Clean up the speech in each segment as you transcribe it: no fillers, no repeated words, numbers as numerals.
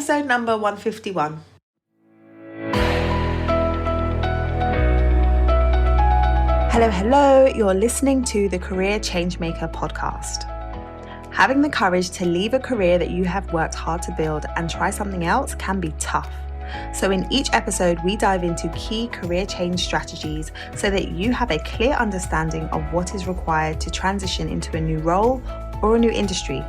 episode number 151. Hello, you're listening to the Career Changemaker podcast. Having the courage to leave a career that you have worked hard to build and try something else can be tough. So in each episode, we dive into key career change strategies so that you have a clear understanding of what is required to transition into a new role or a new industry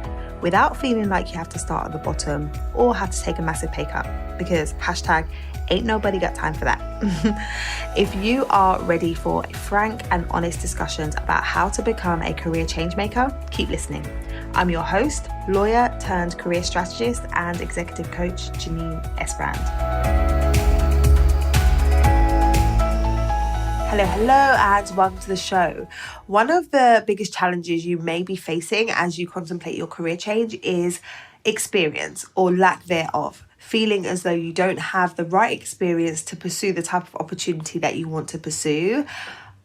without feeling like you have to start at the bottom or have to take a massive pay cut, because ain't nobody got time for that. If you are ready for frank and honest discussions about how to become a career change maker, keep listening. I'm your host, lawyer turned career strategist and executive coach, Janine Esbrand. Hello, and welcome to the show. One of the biggest challenges you may be facing as you contemplate your career change is experience or lack thereof. Feeling as though you don't have the right experience to pursue the type of opportunity that you want to pursue.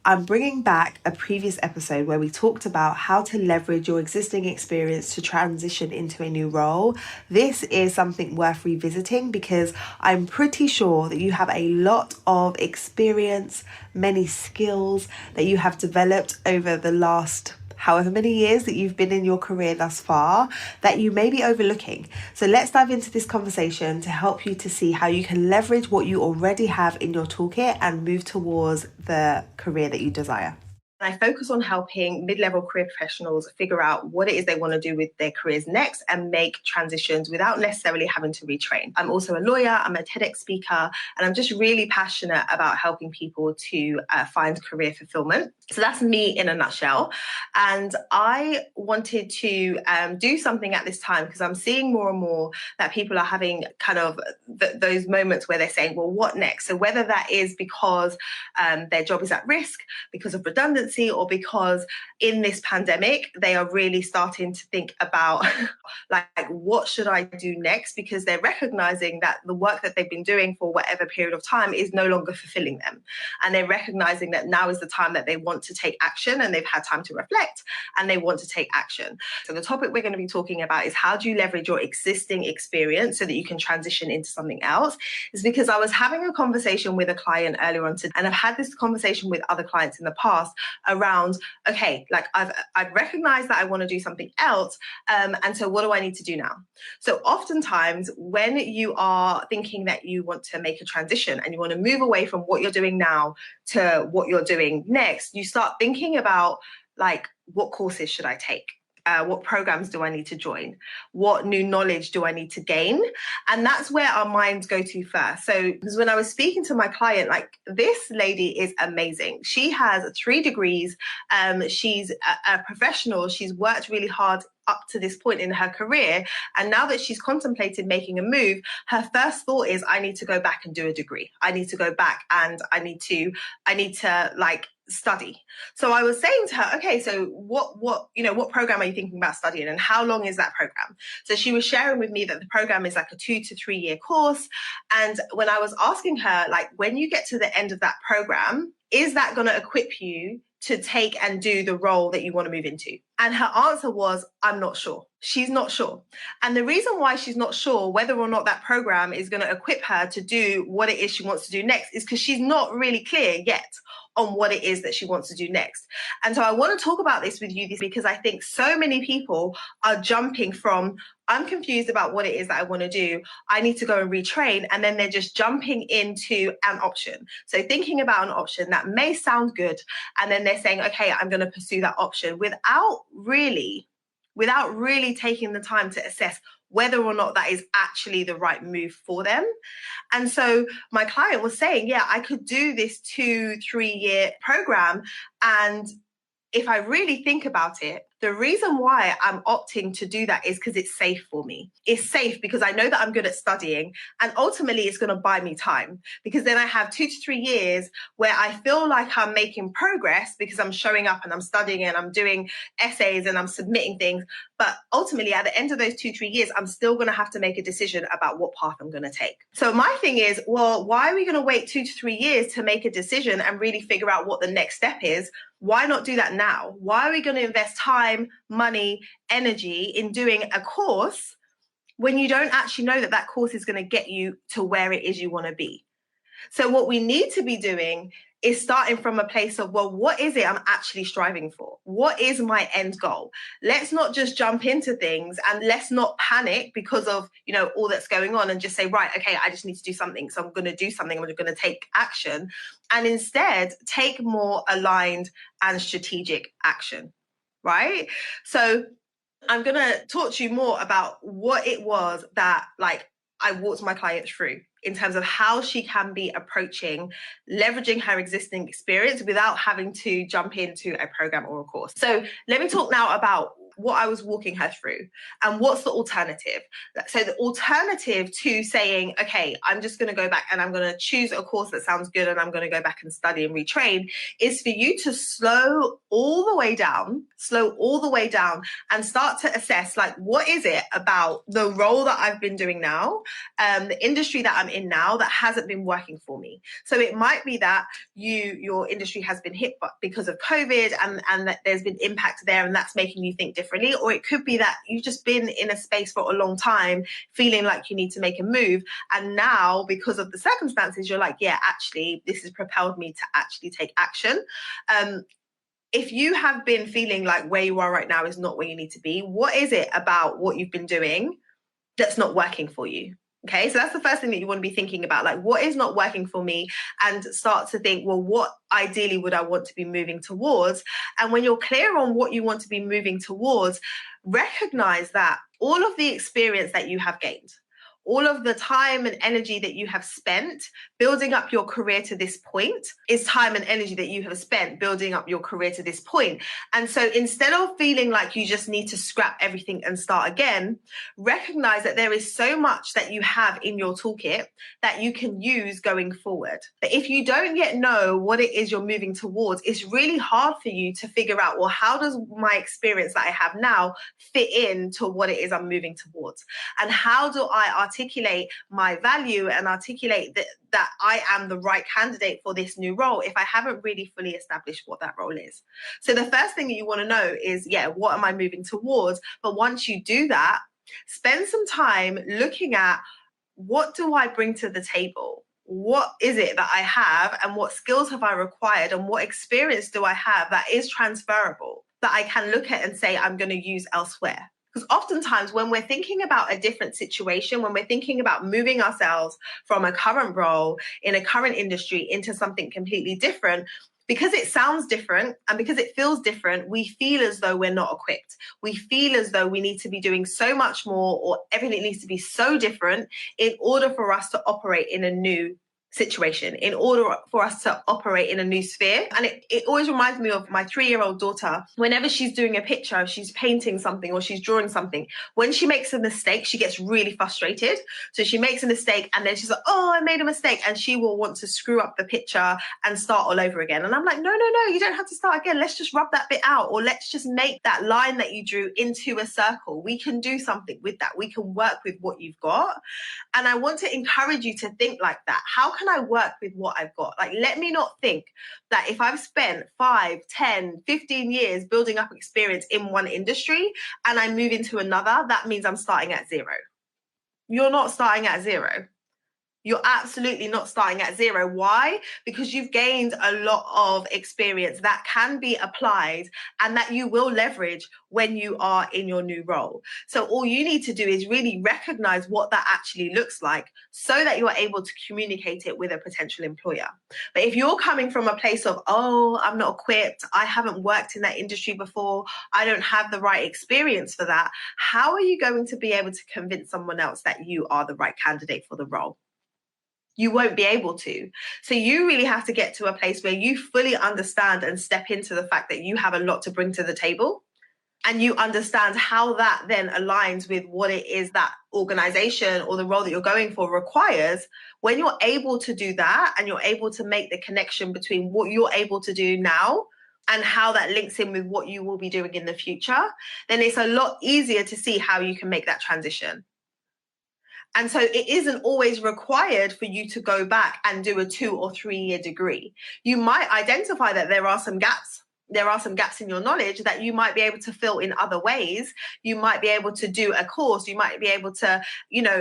I'm bringing back a previous episode where we talked about how to leverage your existing experience to transition into a new role. This is something worth revisiting because I'm pretty sure that you have a lot of experience, many skills that you have developed over the last however many years that you've been in your career thus far that you may be overlooking. So let's dive into this conversation to help you to see how you can leverage what you already have in your toolkit and move towards the career that you desire. I focus on helping mid-level career professionals figure out what it is they want to do with their careers next and make transitions without necessarily having to retrain. I'm also a lawyer, I'm a TEDx speaker, and I'm just really passionate about helping people to find career fulfillment. So that's me in a nutshell. And I wanted to do something at this time because I'm seeing more and more that people are having kind of those moments where they're saying, well, what next? So whether that is because their job is at risk, because of redundancy, or because in this pandemic, they are really starting to think about like, what should I do next? Because they're recognizing that the work that they've been doing for whatever period of time is no longer fulfilling them. And they're recognizing that now is the time that they want to take action, and they've had time to reflect and they want to take action. So the topic we're going to be talking about is how do you leverage your existing experience so that you can transition into something else? Is because I was having a conversation with a client earlier on today, and I've had this conversation with other clients in the past around, okay, like I've recognized that I want to do something else. And so what do I need to do now? So oftentimes when you are thinking that you want to make a transition and you want to move away from what you're doing now to what you're doing next, you start thinking about like, what courses should I take? What programs do I need to join? What new knowledge do I need to gain? And that's where our minds go to first. So because when I was speaking to my client, like, this lady is amazing. She has 3 degrees. She's a professional. She's worked really hard up to this point in her career. And now that she's contemplated making a move, her first thought is, I need to go back and do a degree. I need to go back and I need to like study. So I was saying to her, okay, so what program are you thinking about studying and how long is that program? So she was sharing with me that the program is like a 2 to 3 year course. And when I was asking her, like, when you get to the end of that program, is that going to equip you to take and do the role that you want to move into? And her answer was, I'm not sure. She's not sure. And the reason why she's not sure whether or not that program is going to equip her to do what it is she wants to do next is because she's not really clear yet on what it is that she wants to do next. And so I want to talk about this with you because I think so many people are jumping from, I'm confused about what it is that I want to do, I need to go and retrain, and then they're just jumping into an option. So thinking about an option that may sound good, and then they're saying, okay, I'm going to pursue that option without really taking the time to assess whether or not that is actually the right move for them. And so my client was saying, yeah, I could do this 2-3 year program. And if I really think about it, the reason why I'm opting to do that is because it's safe for me. It's safe because I know that I'm good at studying, and ultimately it's going to buy me time, because then I have 2 to 3 years where I feel like I'm making progress because I'm showing up and I'm studying and I'm doing essays and I'm submitting things. But ultimately at the end of those 2-3 years, I'm still going to have to make a decision about what path I'm going to take. So my thing is, well, why are we going to wait 2 to 3 years to make a decision and really figure out what the next step is? Why not do that now? Why are we going to invest time, money, energy in doing a course when you don't actually know that that course is going to get you to where it is you want to be. So what we need to be doing is starting from a place of, well, what is it I'm actually striving for? What is my end goal? Let's not just jump into things, and let's not panic because of, all that's going on, and just say, right, okay, I just need to do something. So I'm going to do something. I'm going to take action, and instead take more aligned and strategic action, right? So I'm going to talk to you more about what it was that I walked my client through in terms of how she can be approaching leveraging her existing experience without having to jump into a program or a course. So let me talk now about what I was walking her through and what's the alternative. So the alternative to saying, okay, I'm just going to go back and I'm going to choose a course that sounds good and I'm going to go back and study and retrain, is for you to slow all the way down and start to assess, what is it about the role that I've been doing now, the industry that I'm in now, that hasn't been working for me. So it might be that your industry has been hit because of COVID and that there's been impact there, and that's making you think differently. Or it could be that you've just been in a space for a long time feeling like you need to make a move, and now because of the circumstances you're like, yeah, actually this has propelled me to actually take action. If you have been feeling like where you are right now is not where you need to be, what is it about what you've been doing that's not working for you? Okay, so that's the first thing that you want to be thinking about, what is not working for me, and start to think, well, what ideally would I want to be moving towards? And when you're clear on what you want to be moving towards, recognize that all of the experience that you have gained, all of the time and energy that you have spent building up your career to this point is time and energy that you have spent building up your career to this point. And so instead of feeling like you just need to scrap everything and start again, recognize that there is so much that you have in your toolkit that you can use going forward. But if you don't yet know what it is you're moving towards, it's really hard for you to figure out, well, how does my experience that I have now fit into what it is I'm moving towards? And how do I articulate my value and articulate that I am the right candidate for this new role if I haven't really fully established what that role is? So the first thing that you want to know is, what am I moving towards? But once you do that, spend some time looking at, what do I bring to the table? What is it that I have, and what skills have I required, and what experience do I have that is transferable, that I can look at and say I'm going to use elsewhere? Because oftentimes when we're thinking about a different situation, when we're thinking about moving ourselves from a current role in a current industry into something completely different, because it sounds different and because it feels different, we feel as though we're not equipped. We feel as though we need to be doing so much more, or everything needs to be so different in order for us to operate in a new situation, in order for us to operate in a new sphere. And it always reminds me of my 3-year-old daughter. Whenever she's doing a picture, she's painting something or she's drawing something, when she makes a mistake, she gets really frustrated. So she makes a mistake and then she's like, oh, I made a mistake. And she will want to screw up the picture and start all over again. And I'm like, no, you don't have to start again. Let's just rub that bit out, or let's just make that line that you drew into a circle. We can do something with that. We can work with what you've got. And I want to encourage you to think like that. How can I work with what I've got? Let me not think that if I've spent 5, 10, 15 years building up experience in one industry and I move into another, that means I'm starting at zero. You're not starting at zero. You're absolutely not starting at zero. Why? Because you've gained a lot of experience that can be applied and that you will leverage when you are in your new role. So all you need to do is really recognize what that actually looks like so that you're able to communicate it with a potential employer. But if you're coming from a place of, oh, I'm not equipped, I haven't worked in that industry before, I don't have the right experience for that, how are you going to be able to convince someone else that you are the right candidate for the role? You won't be able to. So you really have to get to a place where you fully understand and step into the fact that you have a lot to bring to the table, and you understand how that then aligns with what it is that organization or the role that you're going for requires. When you're able to do that and you're able to make the connection between what you're able to do now and how that links in with what you will be doing in the future, then it's a lot easier to see how you can make that transition. And so it isn't always required for you to go back and do a 2 or 3 year degree. You might identify that there are some gaps there are some gaps in your knowledge that you might be able to fill in other ways. You might be able to do a course. You might be able to,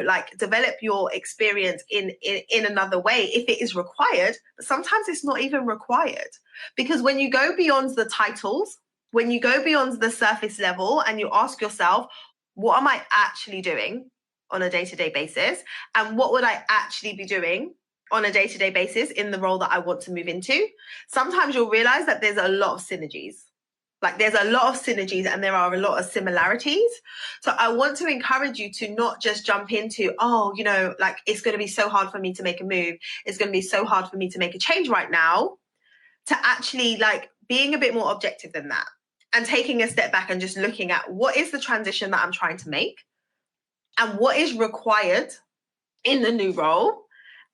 like develop your experience in another way if it is required. But sometimes it's not even required, because when you go beyond the titles, when you go beyond the surface level and you ask yourself, what am I actually doing on a day-to-day basis? And what would I actually be doing on a day-to-day basis in the role that I want to move into? Sometimes you'll realize that there's a lot of synergies. Like there's a lot of synergies and there are a lot of similarities. So I want to encourage you to not just jump into, like it's going to be so hard for me to make a move. It's going to be so hard for me to make a change right now, to actually like being a bit more objective than that and taking a step back and just looking at what is the transition that I'm trying to make and what is required in the new role.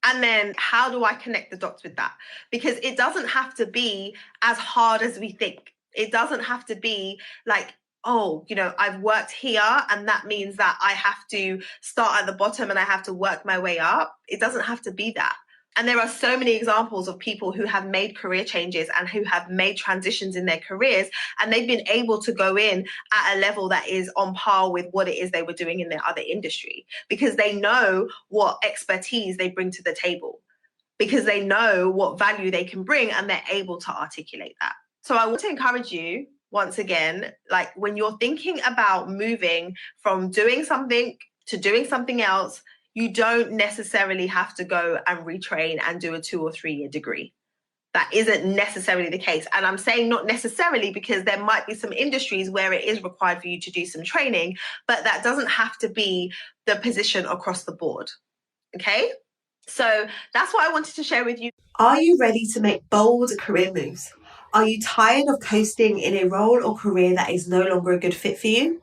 And then how do I connect the dots with that? Because it doesn't have to be as hard as we think. It doesn't have to be like, I've worked here and that means that I have to start at the bottom and I have to work my way up. It doesn't have to be that. And there are so many examples of people who have made career changes and who have made transitions in their careers, and they've been able to go in at a level that is on par with what it is they were doing in their other industry, because they know what expertise they bring to the table, because they know what value they can bring and they're able to articulate that. So I want to encourage you once again, like when you're thinking about moving from doing something to doing something else, you don't necessarily have to go and retrain and do a 2 or 3 year degree. That isn't necessarily the case. And I'm saying not necessarily because there might be some industries where it is required for you to do some training, but that doesn't have to be the position across the board. Okay? So that's what I wanted to share with you. Are you ready to make bold career moves? Are you tired of coasting in a role or career that is no longer a good fit for you?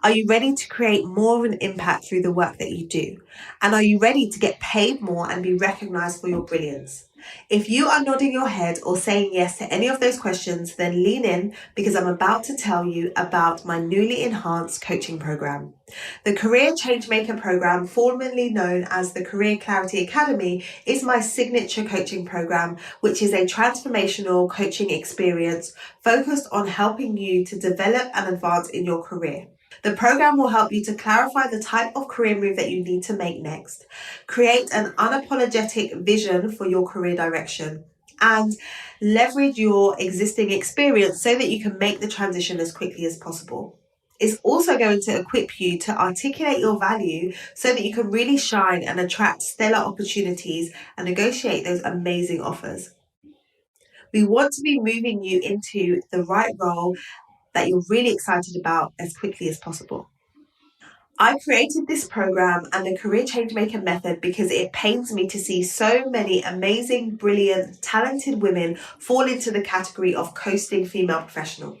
Are you ready to create more of an impact through the work that you do? And are you ready to get paid more and be recognized for your brilliance? If you are nodding your head or saying yes to any of those questions, then lean in, because I'm about to tell you about my newly enhanced coaching program. The Career Changemaker program, formerly known as the Career Clarity Academy, is my signature coaching program, which is a transformational coaching experience focused on helping you to develop and advance in your career. The program will help you to clarify the type of career move that you need to make next, create an unapologetic vision for your career direction, and leverage your existing experience so that you can make the transition as quickly as possible. It's also going to equip you to articulate your value so that you can really shine and attract stellar opportunities and negotiate those amazing offers. We want to be moving you into the right role that you're really excited about as quickly as possible. I created this program and the Career Changemaker method because it pains me to see so many amazing, brilliant, talented women fall into the category of coasting female professional.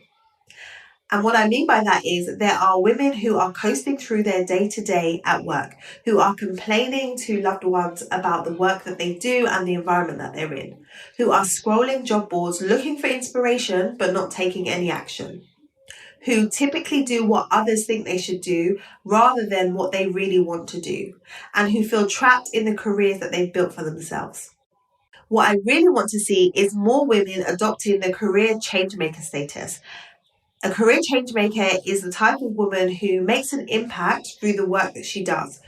And what I mean by that is there are women who are coasting through their day-to-day at work, who are complaining to loved ones about the work that they do and the environment that they're in, who are scrolling job boards looking for inspiration but not taking any action, who typically do what others think they should do rather than what they really want to do, and who feel trapped in the careers that they've built for themselves. What I really want to see is more women adopting the career changemaker status. A career changemaker is the type of woman who makes an impact through the work that she does,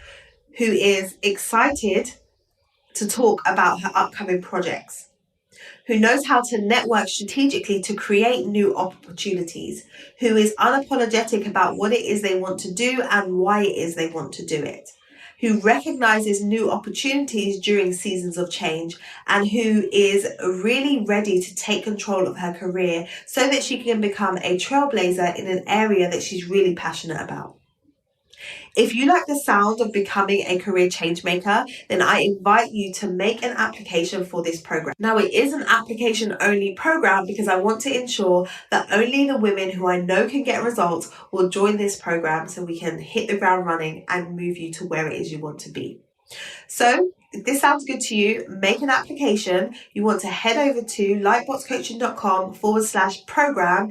who is excited to talk about her upcoming projects, who knows how to network strategically to create new opportunities, who is unapologetic about what it is they want to do and why it is they want to do it, who recognizes new opportunities during seasons of change, and who is really ready to take control of her career so that she can become a trailblazer in an area that she's really passionate about. If you like the sound of becoming a career change maker, then I invite you to make an application for this program. Now, it is an application only program because I want to ensure that only the women who I know can get results will join this program so we can hit the ground running and move you to where it is you want to be. So if this sounds good to you, make an application. You want to head over to lightboxcoaching.com/program, PROGRAM.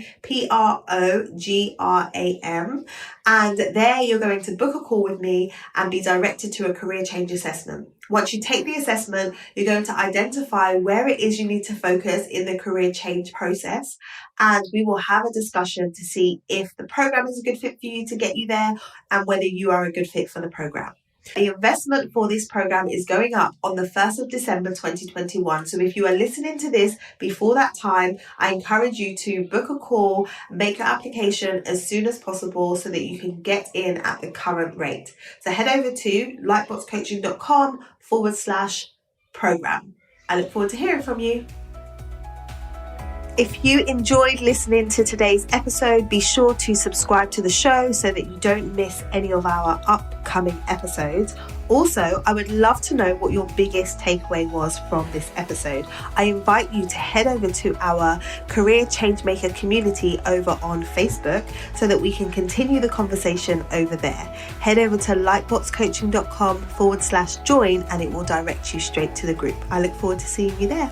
And there you're going to book a call with me and be directed to a career change assessment. Once you take the assessment, you're going to identify where it is you need to focus in the career change process. And we will have a discussion to see if the program is a good fit for you to get you there and whether you are a good fit for the program. The investment for this program is going up on the 1st of December 2021. So if you are listening to this before that time, I encourage you to book a call, make your application as soon as possible so that you can get in at the current rate. So head over to lightboxcoaching.com/program. I look forward to hearing from you. If you enjoyed listening to today's episode, be sure to subscribe to the show so that you don't miss any of our upcoming episodes. Also, I would love to know what your biggest takeaway was from this episode. I invite you to head over to our Career Changemaker community over on Facebook so that we can continue the conversation over there. Head over to lightboxcoaching.com/join and it will direct you straight to the group. I look forward to seeing you there.